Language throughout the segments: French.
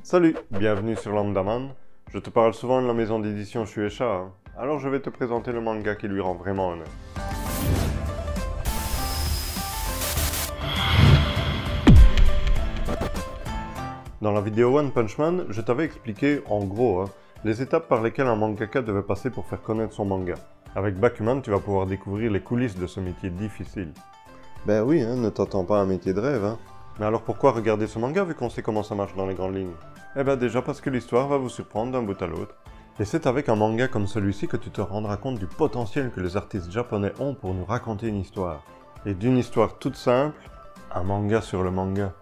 Salut, bienvenue sur Landaman. Je te parle souvent de la maison d'édition Shueisha, alors je vais te présenter le manga qui lui rend vraiment honneur. Dans la vidéo One Punch Man, je t'avais expliqué, en gros, les étapes par lesquelles un mangaka devait passer pour faire connaître son manga. Avec Bakuman, tu vas pouvoir découvrir les coulisses de ce métier difficile. Ben oui, ne t'attends pas à un métier de rêve, Mais alors pourquoi regarder ce manga vu qu'on sait comment ça marche dans les grandes lignes? Eh ben déjà parce que l'histoire va vous surprendre d'un bout à l'autre. Et c'est avec un manga comme celui-ci que tu te rendras compte du potentiel que les artistes japonais ont pour nous raconter une histoire. Et d'une histoire toute simple, un manga sur le manga.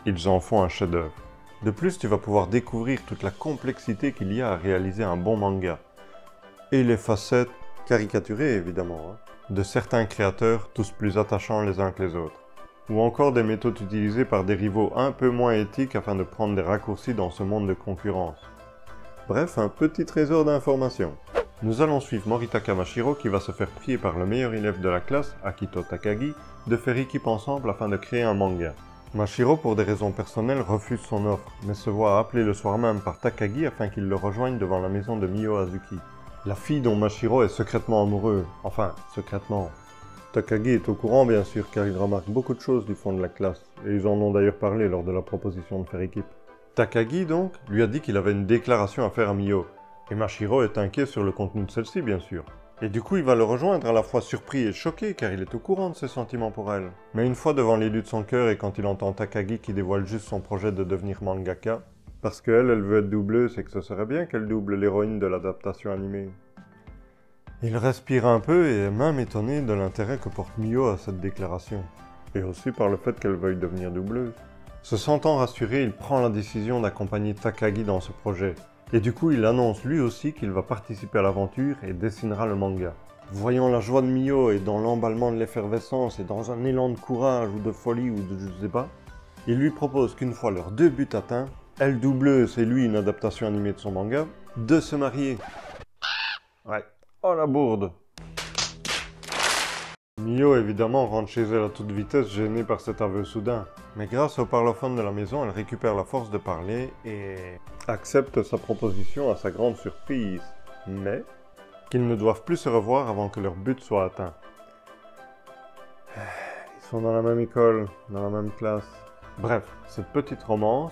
Ils en font un chef-d'œuvre. De plus, tu vas pouvoir découvrir toute la complexité qu'il y a à réaliser un bon manga. Et les facettes, caricaturées évidemment, de certains créateurs, tous plus attachants les uns que les autres. Ou encore des méthodes utilisées par des rivaux un peu moins éthiques afin de prendre des raccourcis dans ce monde de concurrence. Bref, un petit trésor d'informations. Nous allons suivre Moritaka Mashiro qui va se faire prier par le meilleur élève de la classe, Akito Takagi, de faire équipe ensemble afin de créer un manga. Mashiro, pour des raisons personnelles, refuse son offre, mais se voit appeler le soir même par Takagi afin qu'il le rejoigne devant la maison de Mio Hazuki. La fille dont Mashiro est secrètement amoureux, enfin, secrètement. Takagi est au courant bien sûr car il remarque beaucoup de choses du fond de la classe, et ils en ont d'ailleurs parlé lors de la proposition de faire équipe. Takagi donc lui a dit qu'il avait une déclaration à faire à Mio, et Mashiro est inquiet sur le contenu de celle-ci bien sûr. Et du coup il va le rejoindre à la fois surpris et choqué car il est au courant de ses sentiments pour elle. Mais une fois devant l'élu de son cœur et quand il entend Takagi qui dévoile juste son projet de devenir mangaka, parce qu'elle veut être doubleuse et que ce serait bien qu'elle double l'héroïne de l'adaptation animée. Il respire un peu et est même étonné de l'intérêt que porte Mio à cette déclaration, et aussi par le fait qu'elle veuille devenir doubleuse. Se sentant rassuré, il prend la décision d'accompagner Takagi dans ce projet, et du coup il annonce lui aussi qu'il va participer à l'aventure et dessinera le manga. Voyant la joie de Mio et dans l'emballement de l'effervescence et dans un élan de courage ou de folie ou de je sais pas, il lui propose qu'une fois leurs deux buts atteints, elle doubleuse et lui une adaptation animée de son manga, de se marier. Ouais. Oh la bourde! Mio évidemment rentre chez elle à toute vitesse gênée par cet aveu soudain. Mais grâce au parlophone de la maison, elle récupère la force de parler et accepte sa proposition à sa grande surprise. Mais qu'ils ne doivent plus se revoir avant que leur but soit atteint. Ils sont dans la même école, dans la même classe. Bref, cette petite romance,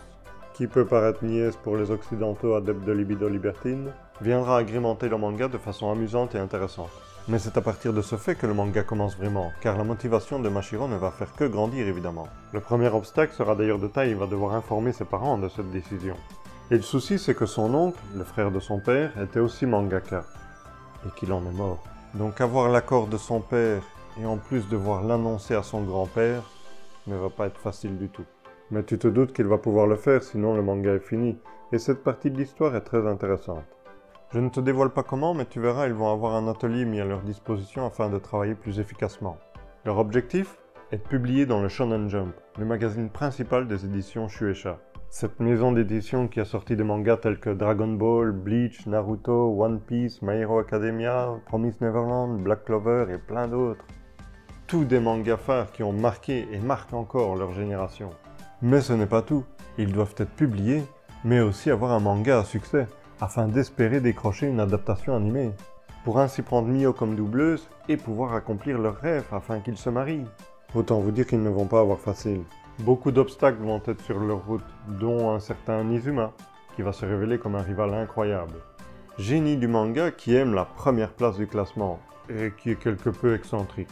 qui peut paraître niaise pour les occidentaux adeptes de libido libertine, viendra agrémenter le manga de façon amusante et intéressante. Mais c'est à partir de ce fait que le manga commence vraiment, car la motivation de Mashiro ne va faire que grandir évidemment. Le premier obstacle sera d'ailleurs de taille, il va devoir informer ses parents de cette décision. Et le souci c'est que son oncle, le frère de son père, était aussi mangaka, et qu'il en est mort. Donc avoir l'accord de son père, et en plus devoir l'annoncer à son grand-père, ne va pas être facile du tout. Mais tu te doutes qu'il va pouvoir le faire, sinon le manga est fini, et cette partie de l'histoire est très intéressante. Je ne te dévoile pas comment, mais tu verras, ils vont avoir un atelier mis à leur disposition afin de travailler plus efficacement. Leur objectif est de publier dans le Shonen Jump, le magazine principal des éditions Shueisha. Cette maison d'édition qui a sorti des mangas tels que Dragon Ball, Bleach, Naruto, One Piece, My Hero Academia, Promise Neverland, Black Clover et plein d'autres. Tous des mangas phares qui ont marqué et marquent encore leur génération. Mais ce n'est pas tout, ils doivent être publiés, mais aussi avoir un manga à succès, afin d'espérer décrocher une adaptation animée, pour ainsi prendre Mio comme doubleuse et pouvoir accomplir leur rêve afin qu'ils se marient. Autant vous dire qu'ils ne vont pas avoir facile. Beaucoup d'obstacles vont être sur leur route, dont un certain Nizuma, qui va se révéler comme un rival incroyable. Génie du manga qui aime la première place du classement, et qui est quelque peu excentrique.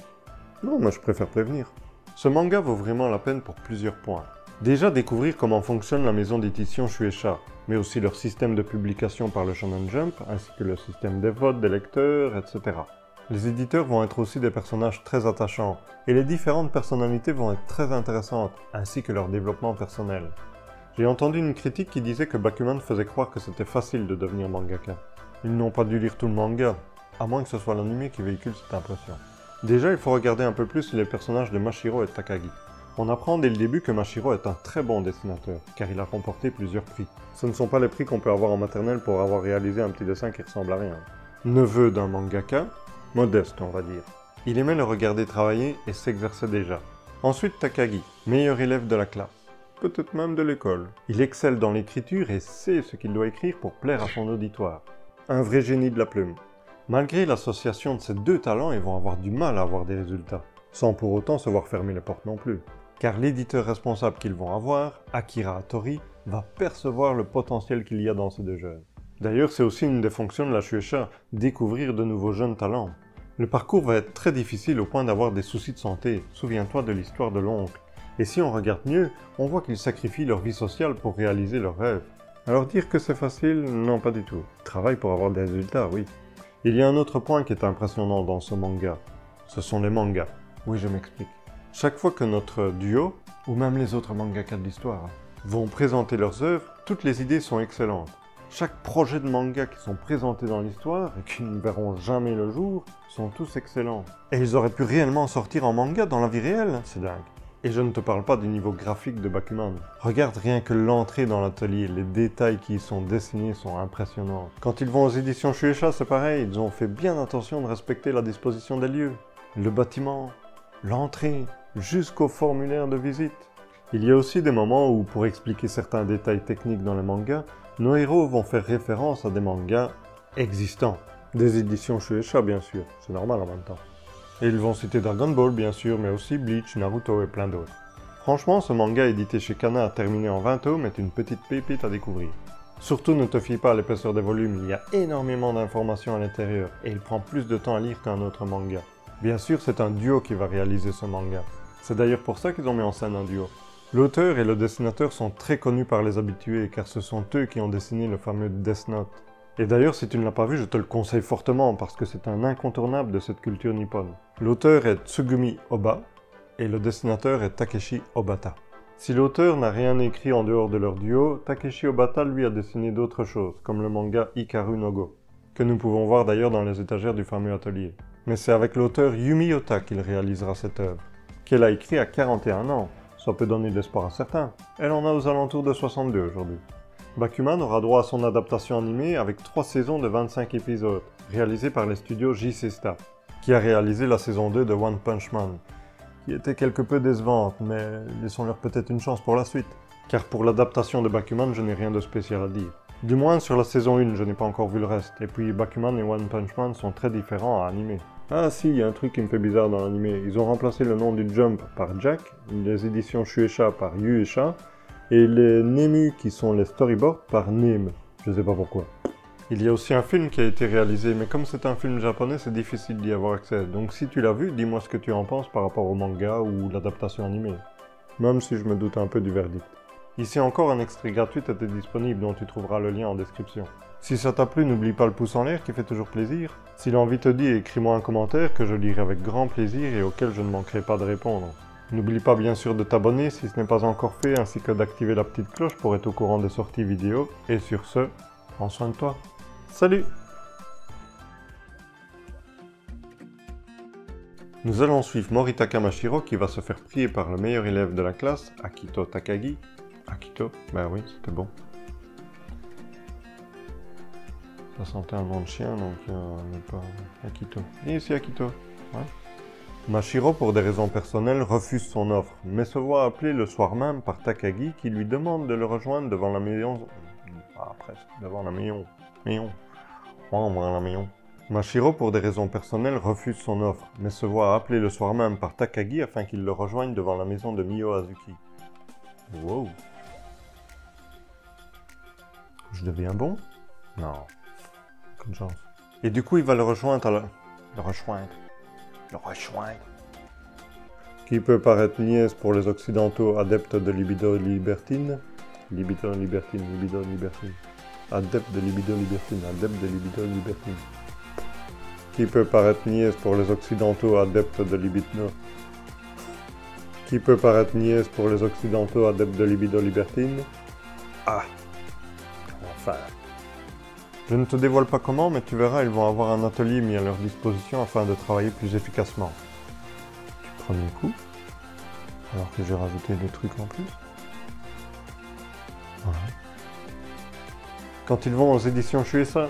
Non, moi je préfère prévenir. Ce manga vaut vraiment la peine pour plusieurs points. Déjà découvrir comment fonctionne la maison d'édition Shueisha, mais aussi leur système de publication par le Shonen Jump, ainsi que le système des votes des lecteurs, etc. Les éditeurs vont être aussi des personnages très attachants, et les différentes personnalités vont être très intéressantes, ainsi que leur développement personnel. J'ai entendu une critique qui disait que Bakuman faisait croire que c'était facile de devenir mangaka. Ils n'ont pas dû lire tout le manga, à moins que ce soit l'anime qui véhicule cette impression. Déjà, il faut regarder un peu plus les personnages de Mashiro et Takagi. On apprend dès le début que Mashiro est un très bon dessinateur, car il a remporté plusieurs prix. Ce ne sont pas les prix qu'on peut avoir en maternelle pour avoir réalisé un petit dessin qui ressemble à rien. Neveu d'un mangaka, modeste on va dire. Il aimait le regarder travailler et s'exerçait déjà. Ensuite Takagi, meilleur élève de la classe. peut-être même de l'école. Il excelle dans l'écriture et sait ce qu'il doit écrire pour plaire à son auditoire. Un vrai génie de la plume. Malgré l'association de ces deux talents, ils vont avoir du mal à avoir des résultats, sans pour autant se voir fermer les portes non plus. Car l'éditeur responsable qu'ils vont avoir, Akira Hattori, va percevoir le potentiel qu'il y a dans ces deux jeunes. D'ailleurs, c'est aussi une des fonctions de la Shueisha, découvrir de nouveaux jeunes talents. Le parcours va être très difficile au point d'avoir des soucis de santé, souviens-toi de l'histoire de l'oncle. Et si on regarde mieux, on voit qu'ils sacrifient leur vie sociale pour réaliser leurs rêves. Alors dire que c'est facile, non pas du tout. Travail pour avoir des résultats, oui. Il y a un autre point qui est impressionnant dans ce manga. Ce sont les mangas. Oui, je m'explique. Chaque fois que notre duo, ou même les autres mangaka de l'histoire, vont présenter leurs œuvres, toutes les idées sont excellentes. Chaque projet de manga qui sont présentés dans l'histoire, et qui ne verront jamais le jour, sont tous excellents. Et ils auraient pu réellement sortir en manga dans la vie réelle, c'est dingue. Et je ne te parle pas du niveau graphique de Bakuman. Regarde rien que l'entrée dans l'atelier, les détails qui y sont dessinés sont impressionnants. Quand ils vont aux éditions Shueisha, c'est pareil, ils ont fait bien attention de respecter la disposition des lieux. Le bâtiment, l'entrée, jusqu'au formulaire de visite. Il y a aussi des moments où, pour expliquer certains détails techniques dans les mangas, nos héros vont faire référence à des mangas existants. Des éditions Shueisha, bien sûr, c'est normal en même temps. Et ils vont citer Dragon Ball, bien sûr, mais aussi Bleach, Naruto et plein d'autres. Franchement, ce manga édité chez Kana, terminé en 20 tomes, est une petite pépite à découvrir. Surtout, ne te fie pas à l'épaisseur des volumes, il y a énormément d'informations à l'intérieur, et il prend plus de temps à lire qu'un autre manga. Bien sûr, c'est un duo qui va réaliser ce manga. C'est d'ailleurs pour ça qu'ils ont mis en scène un duo. L'auteur et le dessinateur sont très connus par les habitués, car ce sont eux qui ont dessiné le fameux Death Note. Et d'ailleurs, si tu ne l'as pas vu, je te le conseille fortement, parce que c'est un incontournable de cette culture nippone. L'auteur est Tsugumi Oba, et le dessinateur est Takeshi Obata. Si l'auteur n'a rien écrit en dehors de leur duo, Takeshi Obata lui a dessiné d'autres choses, comme le manga Hikaru no Go, que nous pouvons voir d'ailleurs dans les étagères du fameux atelier. Mais c'est avec l'auteur Yumi Ota qu'il réalisera cette œuvre, qu'elle a écrit à 41 ans. Ça peut donner de l'espoir à certains. Elle en a aux alentours de 62 aujourd'hui. Bakuman aura droit à son adaptation animée avec 3 saisons de 25 épisodes, réalisées par les studios JC Staff, qui a réalisé la saison 2 de One Punch Man, qui était quelque peu décevante, mais laissons-leur peut-être une chance pour la suite. Car pour l'adaptation de Bakuman, je n'ai rien de spécial à dire. Du moins, sur la saison 1, je n'ai pas encore vu le reste, et puis Bakuman et One Punch Man sont très différents à animer. Ah si, il y a un truc qui me fait bizarre dans l'animé. Ils ont remplacé le nom du Jump par Jack, les éditions Shueisha par Yueisha, et les Nemu qui sont les storyboards par Nem. Je sais pas pourquoi. Il y a aussi un film qui a été réalisé, mais comme c'est un film japonais, c'est difficile d'y avoir accès. Donc si tu l'as vu, dis-moi ce que tu en penses par rapport au manga ou l'adaptation animée. Même si je me doute un peu du verdict. Ici encore, un extrait gratuit était disponible dont tu trouveras le lien en description. Si ça t'a plu, n'oublie pas le pouce en l'air qui fait toujours plaisir. Si l'envie te dit, écris-moi un commentaire que je lirai avec grand plaisir et auquel je ne manquerai pas de répondre. N'oublie pas bien sûr de t'abonner si ce n'est pas encore fait, ainsi que d'activer la petite cloche pour être au courant des sorties vidéo. Et sur ce, prends soin de toi. Salut! Nous allons suivre Moritaka Mashiro qui va se faire prier par le meilleur élève de la classe, Akito Takagi. Akito? Ben oui, c'était bon. Ça sentait un nom de chien, donc n'est pas Akito. Et ici Akito. Ouais. Mashiro, pour des raisons personnelles, refuse son offre, mais se voit appeler le soir même par Takagi qui lui demande de le rejoindre devant la maison... Ah, presque, devant la maison. Mashiro, pour des raisons personnelles, refuse son offre, mais se voit appeler le soir même par Takagi afin qu'il le rejoigne devant la maison de Mio Hazuki. Wow. Je deviens bon? Non. Aucune chance. Et du coup, il va le rejoindre à la... Le rejoindre. Qui peut paraître niaise pour les occidentaux adeptes de libido libertine. Adepte de libido libertine. Qui peut paraître niaise pour les occidentaux adeptes de libido... Qui peut paraître niaise pour les occidentaux adeptes de libido libertine. Ah. Enfin. Je ne te dévoile pas comment, mais tu verras, ils vont avoir un atelier mis à leur disposition afin de travailler plus efficacement. Du premier coup, alors que j'ai rajouté des trucs en plus. Voilà. Quand ils vont aux éditions Shueisha,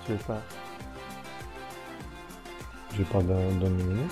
j'ai pas donné.